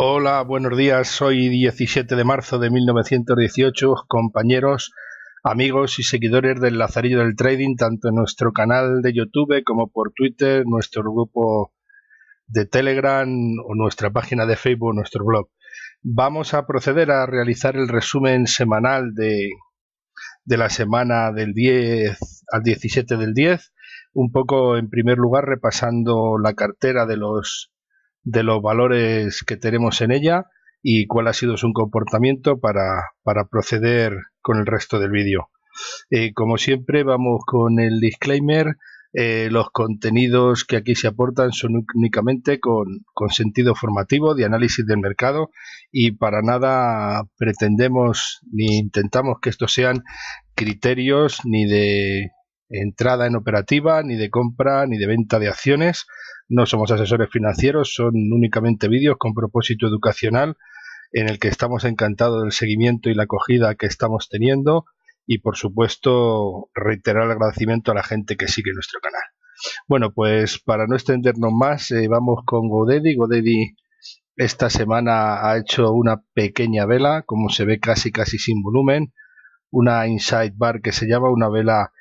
Hola, buenos días. Hoy 17 de marzo de 1918, compañeros, amigos y seguidores del Lazarillo del Trading, tanto en nuestro canal de YouTube como por Twitter, nuestro grupo de Telegram o nuestra página de Facebook, nuestro blog. Vamos a proceder a realizar el resumen semanal de la semana del 10 al 17 del 10, un poco en primer lugar repasando la cartera de los valores que tenemos en ella y cuál ha sido su comportamiento para proceder con el resto del vídeo. Como siempre, vamos con el disclaimer. Los contenidos que aquí se aportan son únicamente con sentido formativo, de análisis del mercado, y para nada pretendemos ni intentamos que estos sean criterios ni de entrada en operativa, ni de compra, ni de venta de acciones. No somos asesores financieros, son únicamente vídeos con propósito educacional en el que estamos encantados del seguimiento y la acogida que estamos teniendo, y por supuesto reiterar el agradecimiento a la gente que sigue nuestro canal. Bueno, pues para no extendernos más, vamos con GoDaddy. GoDaddy esta semana ha hecho una pequeña vela, como se ve casi sin volumen, una inside bar que se llama, una vela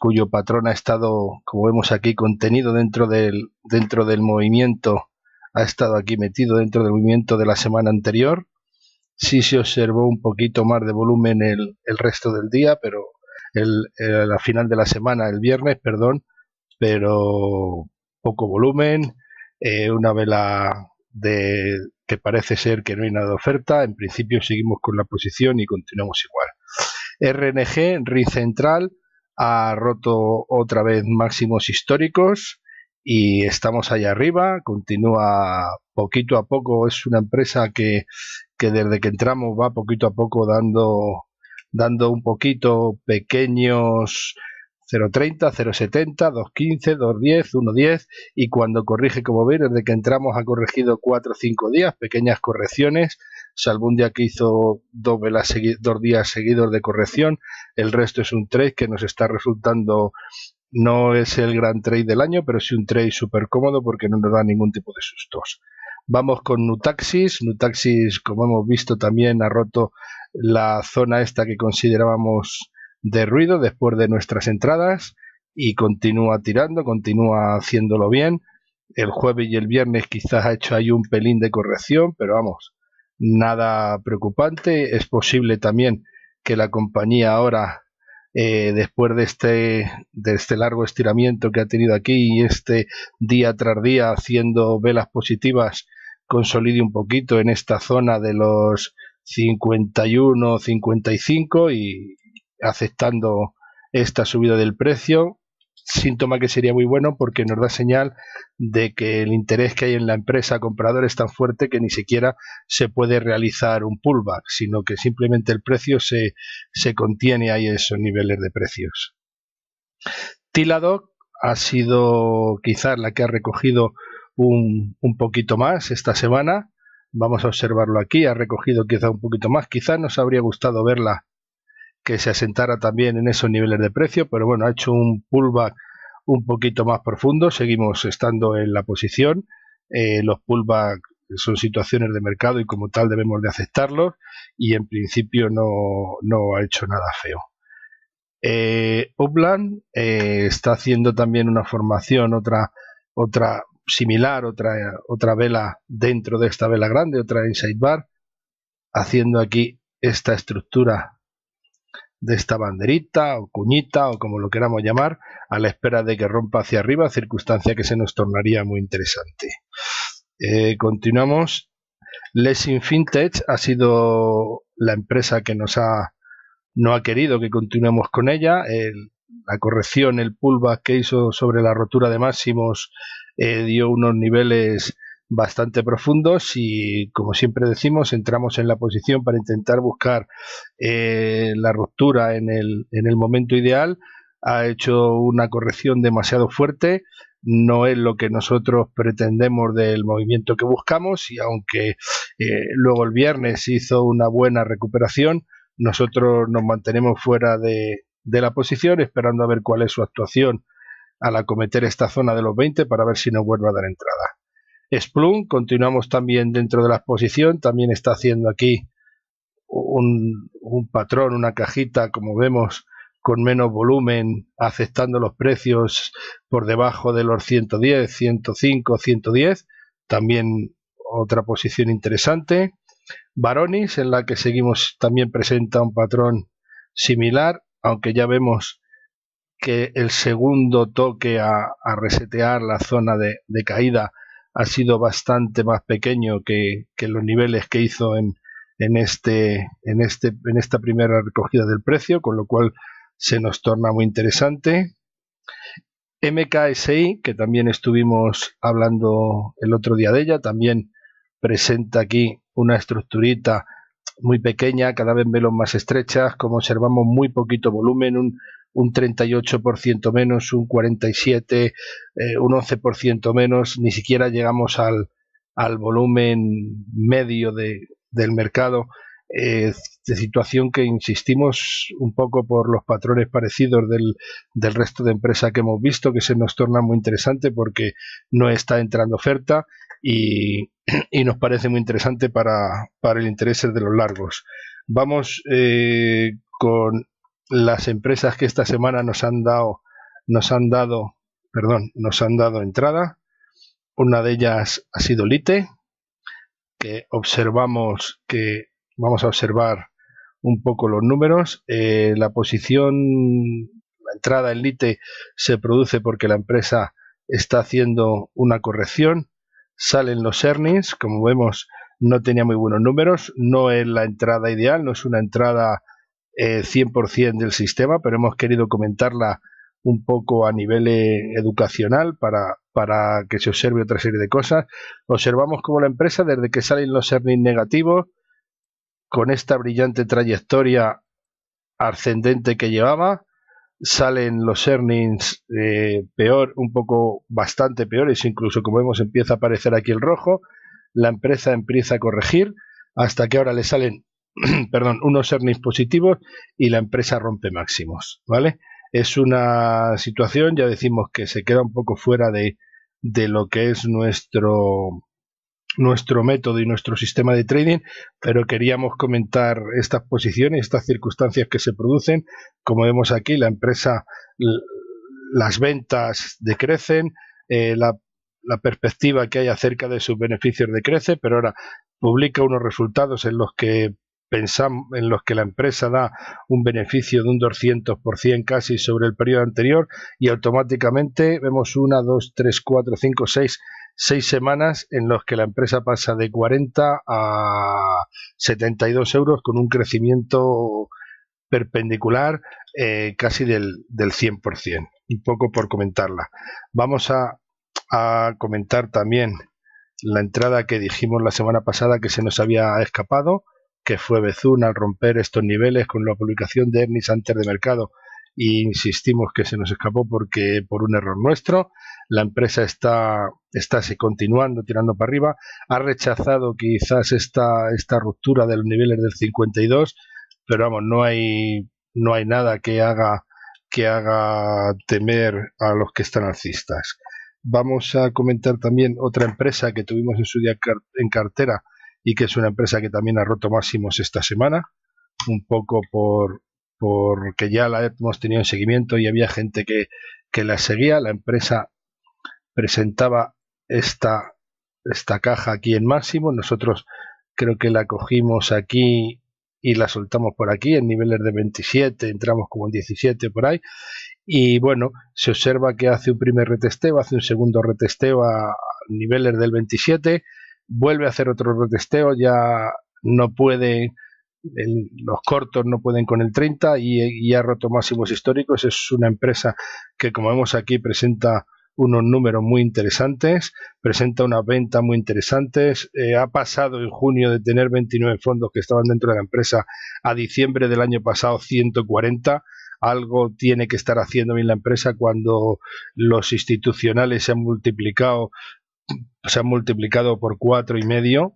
cuyo patrón ha estado, como vemos aquí, contenido dentro del movimiento, ha estado aquí metido dentro del movimiento de la semana anterior. Sí se observó un poquito más de volumen el resto del día, pero la final de la semana, el viernes, perdón, pero poco volumen, una vela que parece ser que no hay nada de oferta. En principio seguimos con la posición y continuamos igual. RNG, RI Central, ha roto otra vez máximos históricos y estamos allá arriba, continúa poquito a poco. Es una empresa que desde que entramos va poquito a poco dando un poquito pequeños 0.30, 0.70, 2.15, 2.10, 1.10, y cuando corrige, como veis, desde que entramos ha corregido 4 o 5 días, pequeñas correcciones, salvo un día que hizo 2 días seguidos de corrección. El resto es un trade que nos está resultando, no es el gran trade del año, pero sí un trade súper cómodo porque no nos da ningún tipo de sustos. Vamos con Nutaxis. Nutaxis, como hemos visto, también ha roto la zona esta que considerábamos de ruido después de nuestras entradas y continúa tirando, continúa haciéndolo bien. El jueves y el viernes quizás ha hecho ahí un pelín de corrección, pero vamos, nada preocupante. Es posible también que la compañía ahora, después de este largo estiramiento que ha tenido aquí y este día tras día haciendo velas positivas, consolide un poquito en esta zona de los 51, 55 y aceptando esta subida del precio, síntoma que sería muy bueno porque nos da señal de que el interés que hay en la empresa comprador es tan fuerte que ni siquiera se puede realizar un pullback, sino que simplemente el precio se contiene ahí en esos niveles de precios. Teladoc ha sido quizás la que ha recogido un poquito más esta semana. Vamos a observarlo aquí, ha recogido quizá un poquito más. Quizás nos habría gustado verla que se asentara también en esos niveles de precio, pero bueno, ha hecho un pullback un poquito más profundo. Seguimos estando en la posición. Los pullbacks son situaciones de mercado y como tal debemos de aceptarlos, y en principio no ha hecho nada feo. Upland está haciendo también una formación, otra similar, otra vela dentro de esta vela grande, otra inside bar, haciendo aquí esta estructura de esta banderita o cuñita o como lo queramos llamar, a la espera de que rompa hacia arriba, circunstancia que se nos tornaría muy interesante. Continuamos. Lessing Fintech ha sido la empresa que no ha querido que continuemos con ella. La corrección, el pullback que hizo sobre la rotura de máximos dio unos niveles bastante profundos y, como siempre decimos, entramos en la posición para intentar buscar la ruptura en el momento ideal. Ha hecho una corrección demasiado fuerte, no es lo que nosotros pretendemos del movimiento que buscamos, y aunque luego el viernes hizo una buena recuperación, nosotros nos mantenemos fuera de la posición, esperando a ver cuál es su actuación al acometer esta zona de los 20 para ver si nos vuelve a dar entrada. Splunk, continuamos también dentro de la exposición, también está haciendo aquí un patrón, una cajita, como vemos, con menos volumen, aceptando los precios por debajo de los 110, 105, 110, también otra posición interesante. Varonis, en la que seguimos, también presenta un patrón similar, aunque ya vemos que el segundo toque a resetear la zona de caída ha sido bastante más pequeño que los niveles que hizo en esta primera recogida del precio, con lo cual se nos torna muy interesante. MKSI, que también estuvimos hablando el otro día de ella, también presenta aquí una estructurita muy pequeña, cada vez velos más estrechas, como observamos muy poquito volumen, un 38% menos, un 47%, un 11% menos, ni siquiera llegamos al volumen medio del mercado, de situación que insistimos un poco por los patrones parecidos del resto de empresas que hemos visto, que se nos torna muy interesante porque no está entrando oferta y nos parece muy interesante para el interés de los largos. Vamos con las empresas que esta semana nos han dado entrada. Una de ellas ha sido Lite, que observamos que vamos a observar un poco los números. La entrada en Lite se produce porque la empresa está haciendo una corrección. Salen los earnings, como vemos, no tenía muy buenos números, no es la entrada ideal, no es una entrada 100% del sistema, pero hemos querido comentarla un poco a nivel educacional para que se observe otra serie de cosas. Observamos cómo la empresa, desde que salen los earnings negativos, con esta brillante trayectoria ascendente que llevaba, salen los earnings peor, un poco bastante peores, incluso como vemos empieza a aparecer aquí el rojo, la empresa empieza a corregir hasta que ahora le salen unos earnings positivos y la empresa rompe máximos, ¿vale? Es una situación, ya decimos, que se queda un poco fuera de lo que es nuestro método y nuestro sistema de trading, pero queríamos comentar estas posiciones, estas circunstancias que se producen. Como vemos aquí, la empresa, las ventas decrecen, la perspectiva que hay acerca de sus beneficios decrece, pero ahora publica unos resultados en los que la empresa da un beneficio de un 200% casi sobre el periodo anterior, y automáticamente vemos 1, 2, 3, 4, 5, 6 semanas en los que la empresa pasa de 40 a 72 euros con un crecimiento perpendicular casi del 100%. Un poco por comentarla. Vamos a comentar también la entrada que dijimos la semana pasada que se nos había escapado, que fue Bezun al romper estos niveles con la publicación de earnings antes de mercado, y insistimos que se nos escapó porque por un error nuestro. La empresa está continuando tirando para arriba, ha rechazado quizás esta ruptura de los niveles del 52, pero vamos, no hay nada que haga temer a los que están alcistas. Vamos a comentar también otra empresa que tuvimos en su día en cartera y que es una empresa que también ha roto máximos esta semana, un poco porque ya la hemos tenido en seguimiento y había gente que la seguía. La empresa presentaba esta caja aquí en máximo, nosotros creo que la cogimos aquí y la soltamos por aquí en niveles de 27, entramos como en 17 por ahí, y bueno, se observa que hace un primer retesteo, hace un segundo retesteo a niveles del 27, vuelve a hacer otro retesteo, ya no puede, los cortos no pueden con el 30 y ha roto máximos históricos. Es una empresa que, como vemos aquí, presenta unos números muy interesantes, presenta unas ventas muy interesantes, ha pasado en junio de tener 29 fondos que estaban dentro de la empresa a diciembre del año pasado 140. Algo tiene que estar haciendo bien la empresa cuando los institucionales se han multiplicado por 4,5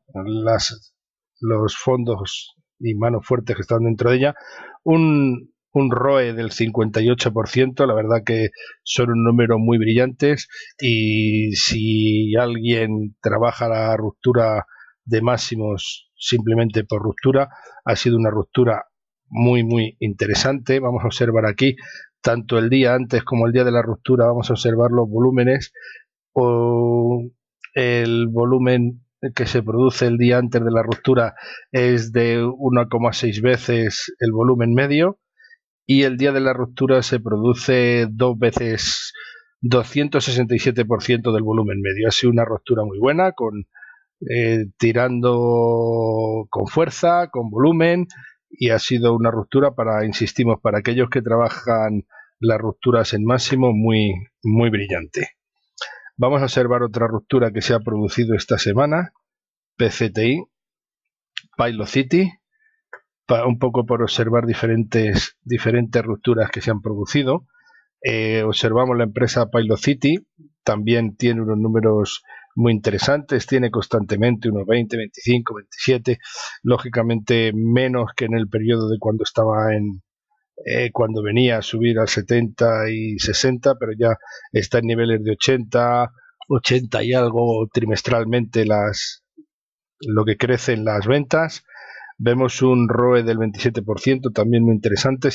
los fondos y manos fuertes que están dentro de ella. Un un ROE del 58%, la verdad que son un número muy brillantes, y si alguien trabaja la ruptura de máximos simplemente por ruptura, ha sido una ruptura muy interesante. Vamos a observar aquí tanto el día antes como el día de la ruptura, vamos a observar los volúmenes, o el volumen que se produce el día antes de la ruptura es de 1,6 veces el volumen medio, y el día de la ruptura se produce 2 veces 267% del volumen medio. Ha sido una ruptura muy buena, tirando con fuerza, con volumen, y ha sido una ruptura insistimos, para aquellos que trabajan las rupturas en máximo, muy brillante. Vamos a observar otra ruptura que se ha producido esta semana, PCTI, Pilot un poco por observar diferentes rupturas que se han producido. Observamos la empresa Pilot, también tiene unos números muy interesantes, tiene constantemente unos 20, 25, 27, lógicamente menos que en el periodo de cuando estaba cuando venía a subir al 70 y 60, pero ya está en niveles de 80 y algo trimestralmente lo que crecen las ventas. Vemos un ROE del 27%, también muy interesante.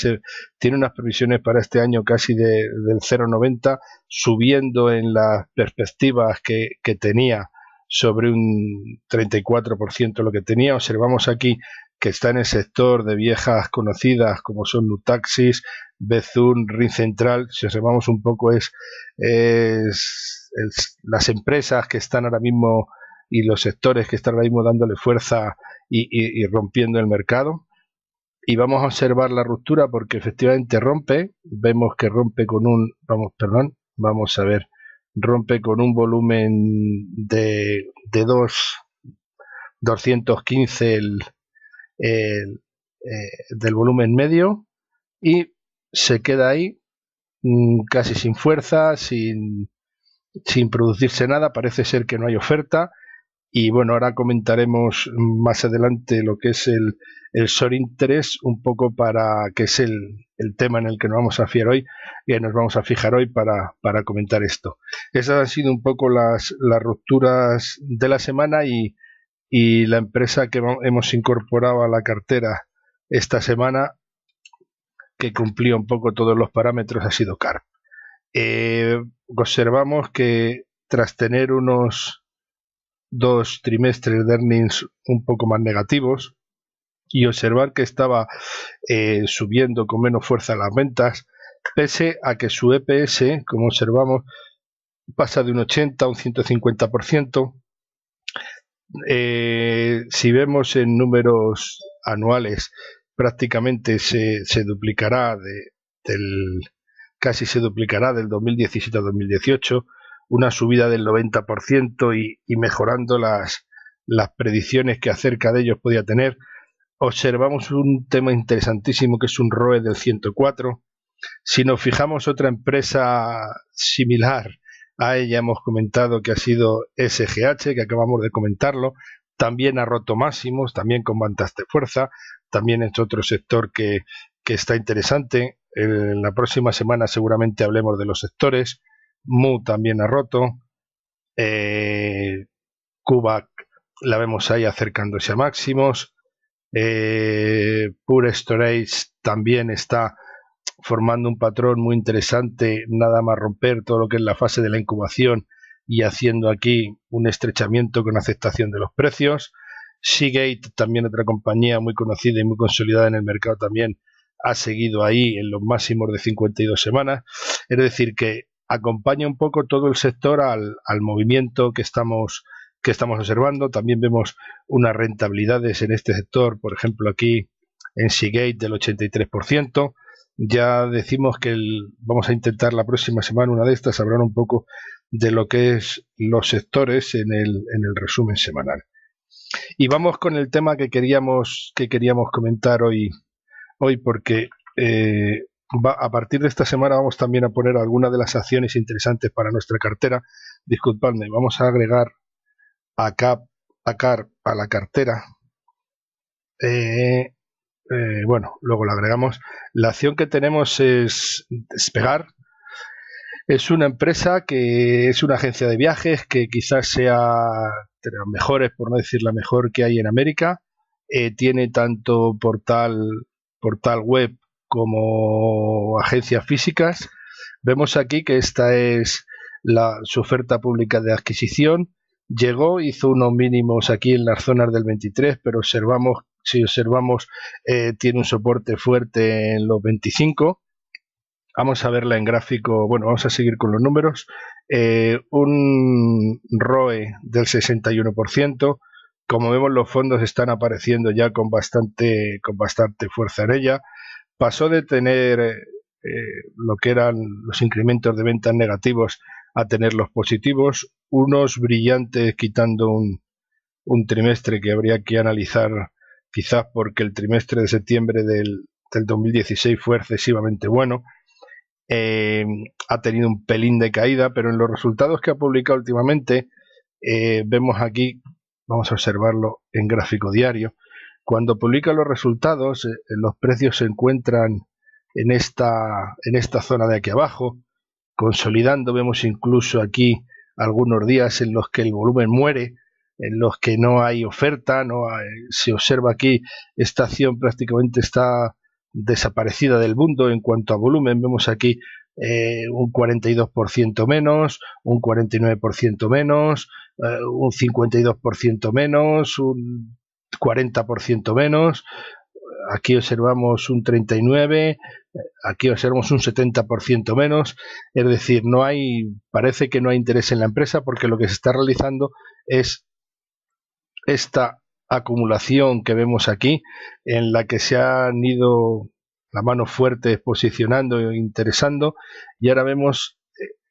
Tiene unas previsiones para este año casi del 0,90, subiendo en las perspectivas que tenía sobre un 34% lo que tenía. Observamos aquí que está en el sector de viejas conocidas como son Nutaxis, Bezun, Ring Central. Si observamos un poco las empresas que están ahora mismo y los sectores que están ahora mismo dándole fuerza y rompiendo el mercado. Y vamos a observar la ruptura porque efectivamente rompe. Vemos que rompe con vamos a ver, rompe con un volumen de 215 del volumen medio, y se queda ahí casi sin fuerza, sin producirse nada. Parece ser que no hay oferta. Y bueno, ahora comentaremos más adelante lo que es el short interest, un poco que es el tema en el que nos vamos a fijar hoy para comentar esto. Esas han sido un poco las rupturas de la semana, y la empresa que hemos incorporado a la cartera esta semana, que cumplía un poco todos los parámetros, ha sido CARP. Observamos que tras tener unos 2 trimestres de earnings un poco más negativos, y observar que estaba subiendo con menos fuerza las ventas, pese a que su EPS, como observamos, pasa de un 80 a un 150%. Si vemos en números anuales, prácticamente se duplicará casi se duplicará del 2017 a 2018, una subida del 90%, y mejorando las predicciones que acerca de ellos podía tener. Observamos un tema interesantísimo que es un ROE del 104. Si nos fijamos, otra empresa similar a ella hemos comentado que ha sido SGH, que acabamos de comentarlo, también ha roto máximos, también con bastante fuerza, también es otro sector que está interesante. En la próxima semana seguramente hablemos de los sectores. MU también ha roto. Cubac la vemos ahí acercándose a máximos. Pure Storage también está formando un patrón muy interesante, nada más romper todo lo que es la fase de la incubación y haciendo aquí un estrechamiento con aceptación de los precios. Seagate, también otra compañía muy conocida y muy consolidada en el mercado, también ha seguido ahí en los máximos de 52 semanas. Es decir, que acompaña un poco todo el sector al movimiento que estamos observando. También vemos unas rentabilidades en este sector, por ejemplo aquí en Seagate del 83%. Ya decimos que vamos a intentar la próxima semana, una de estas, hablar un poco de lo que es los sectores en el resumen semanal. Y vamos con el tema que queríamos comentar hoy, porque a partir de esta semana vamos también a poner algunas de las acciones interesantes para nuestra cartera. Disculpadme, vamos a agregar a CARP a la cartera. bueno, luego lo agregamos. La acción que tenemos es Despegar. Es una empresa que es una agencia de viajes que quizás sea de las mejores, por no decir la mejor que hay en América. Tiene tanto portal web como agencias físicas. Vemos aquí que esta es su oferta pública de adquisición. Llegó, hizo unos mínimos aquí en las zonas del 23, pero si observamos, tiene un soporte fuerte en los 25. Vamos a verla en gráfico. Bueno, vamos a seguir con los números. Un ROE del 61%. Como vemos, los fondos están apareciendo ya con bastante fuerza en ella. Pasó de tener lo que eran los incrementos de ventas negativos a tener los positivos, unos brillantes, quitando un trimestre que habría que analizar, quizás porque el trimestre de septiembre del 2016 fue excesivamente bueno. Ha tenido un pelín de caída, pero en los resultados que ha publicado últimamente, vemos aquí, vamos a observarlo en gráfico diario, cuando publica los resultados, los precios se encuentran en esta zona de aquí abajo, consolidando. Vemos incluso aquí algunos días en los que el volumen muere, en los que no hay oferta, se observa aquí, esta acción prácticamente está desaparecida del mundo en cuanto a volumen. Vemos aquí un 42% menos, un 49% menos, un 52% menos, un 40% menos. Aquí observamos un 39%, aquí observamos un 70% menos. Es decir, parece que no hay interés en la empresa, porque lo que se está realizando es esta acumulación que vemos aquí, en la que se han ido la mano fuerte posicionando e interesando, y ahora vemos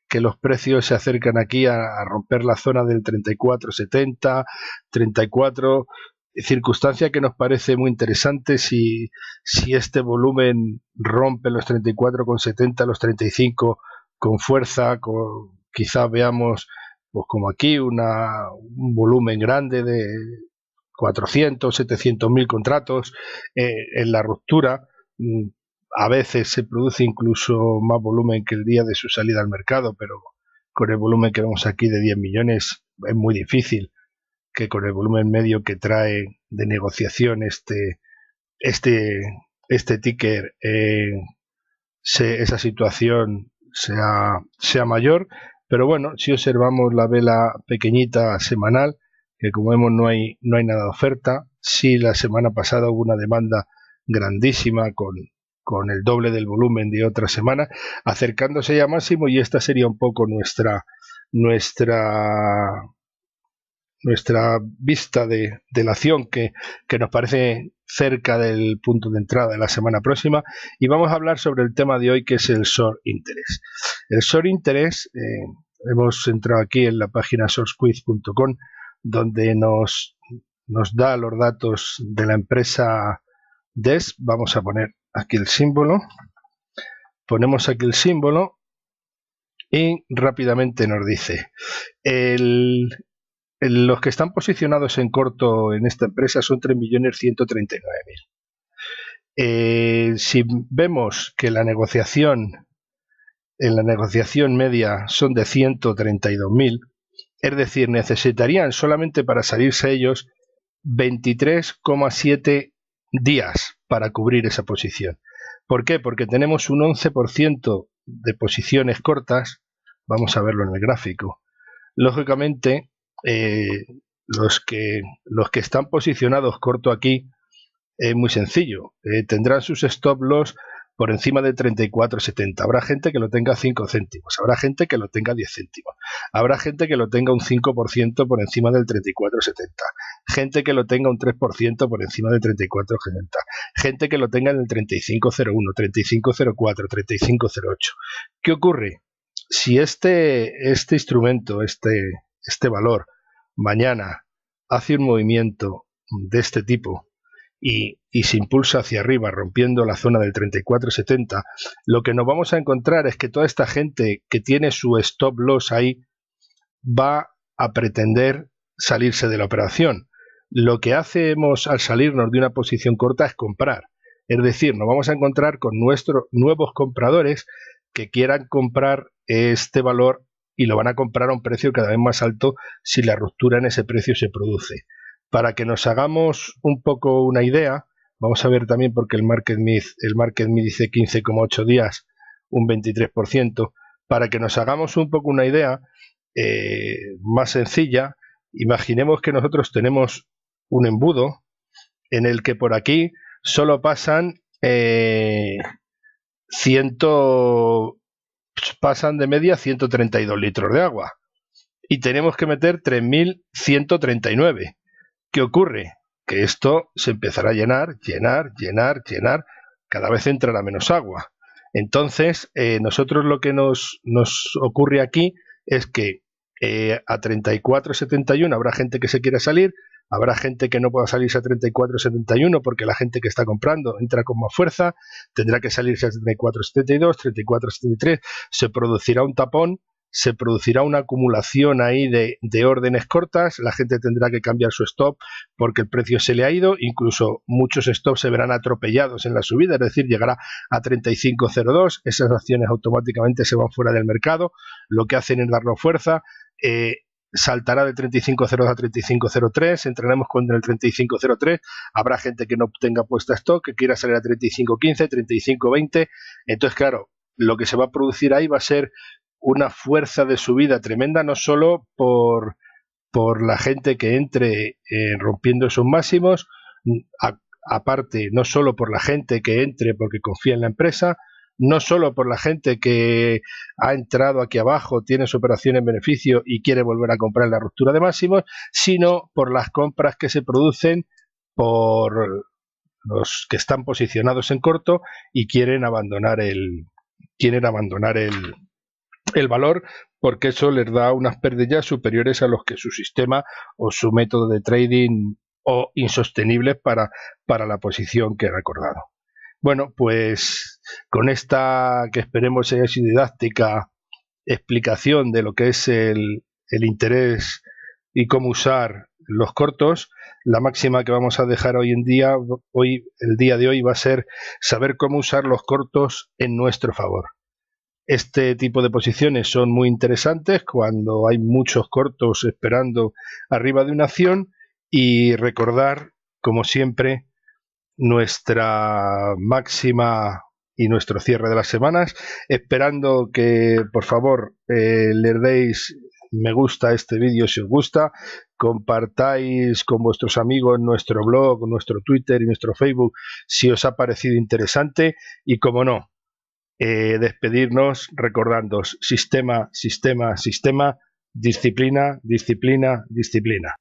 que los precios se acercan aquí a romper la zona del 34,70, 34, circunstancia que nos parece muy interesante. Si este volumen rompe los 34,70, los 35 con fuerza, quizás veamos, pues como aquí, un volumen grande de 400, 700 mil contratos en la ruptura. A veces se produce incluso más volumen que el día de su salida al mercado, pero con el volumen que vemos aquí de 10 millones es muy difícil que con el volumen medio que trae de negociación este ticker, esa situación sea mayor. Pero bueno, si observamos la vela pequeñita semanal, que como vemos no hay nada de oferta. Sí, la semana pasada hubo una demanda grandísima con el doble del volumen de otra semana, acercándose ya máximo, y esta sería un poco nuestra vista de la acción, que nos parece cerca del punto de entrada de la semana próxima. Y vamos a hablar sobre el tema de hoy, que es el short interest. El short interest, hemos entrado aquí en la página sourcequiz.com, donde nos da los datos de la empresa DES. Vamos a poner aquí el símbolo, ponemos aquí el símbolo y rápidamente nos dice los que están posicionados en corto en esta empresa son 3.139.000. Si vemos que en la negociación media son de 132.000, es decir, necesitarían solamente para salirse ellos 23,7 días para cubrir esa posición. ¿Por qué? Porque tenemos un 11% de posiciones cortas. Vamos a verlo en el gráfico. Lógicamente, los que están posicionados corto aquí, es muy sencillo. Tendrán sus stop loss por encima de 34,70. Habrá gente que lo tenga 5 céntimos, habrá gente que lo tenga 10 céntimos, habrá gente que lo tenga un 5% por encima del 34,70, gente que lo tenga un 3% por encima del 34,70, gente que lo tenga en el 35,01, 35,04, 35,08. ¿Qué ocurre? Si este instrumento, este valor, mañana hace un movimiento de este tipo y se impulsa hacia arriba, rompiendo la zona del 34,70, lo que nos vamos a encontrar es que toda esta gente que tiene su stop loss ahí va a pretender salirse de la operación. Lo que hacemos al salirnos de una posición corta es comprar. Es decir, nos vamos a encontrar con nuestros nuevos compradores que quieran comprar este valor y lo van a comprar a un precio cada vez más alto si la ruptura en ese precio se produce. Para que nos hagamos un poco una idea, vamos a ver también porque el Market Me dice 15,8 días, un 23%. Para que nos hagamos un poco una idea más sencilla, imaginemos que nosotros tenemos un embudo en el que por aquí solo pasan pasan de media 132 litros de agua y tenemos que meter 3.139. ¿Qué ocurre? Que esto se empezará a llenar, cada vez entrará menos agua. Entonces, nosotros lo que nos ocurre aquí es que a 34,71 habrá gente que se quiera salir, habrá gente que no pueda salirse a 34,71 porque la gente que está comprando entra con más fuerza, tendrá que salirse a 34,72, 34,73, se producirá un tapón, se producirá una acumulación ahí de órdenes cortas, la gente tendrá que cambiar su stop porque el precio se le ha ido, incluso muchos stops se verán atropellados en la subida, es decir, llegará a 35,02, esas acciones automáticamente se van fuera del mercado, lo que hacen es darnos fuerza, saltará de 35,02 a 35,03, entraremos con el 35,03, habrá gente que no tenga puesta stock, que quiera salir a 35,15, 35,20, entonces claro, lo que se va a producir ahí va a ser una fuerza de subida tremenda, no solo por la gente que entre rompiendo esos máximos, aparte no solo por la gente que entre porque confía en la empresa, no solo por la gente que ha entrado aquí abajo, tiene su operación en beneficio y quiere volver a comprar en la ruptura de máximos, sino por las compras que se producen por los que están posicionados en corto y quieren abandonar el valor porque eso les da unas pérdidas superiores a los que su sistema o su método de trading o insostenibles para la posición que he recordado. Bueno, pues con esta que esperemos haya sido didáctica explicación de lo que es el interés y cómo usar los cortos, la máxima que vamos a dejar el día de hoy va a ser saber cómo usar los cortos en nuestro favor. Este tipo de posiciones son muy interesantes cuando hay muchos cortos esperando arriba de una acción y recordar, como siempre, nuestra máxima y nuestro cierre de las semanas, esperando que por favor le deis me gusta a este vídeo si os gusta, compartáis con vuestros amigos nuestro blog, nuestro Twitter y nuestro Facebook si os ha parecido interesante y como no, despedirnos recordándoos sistema, sistema, sistema, disciplina, disciplina, disciplina.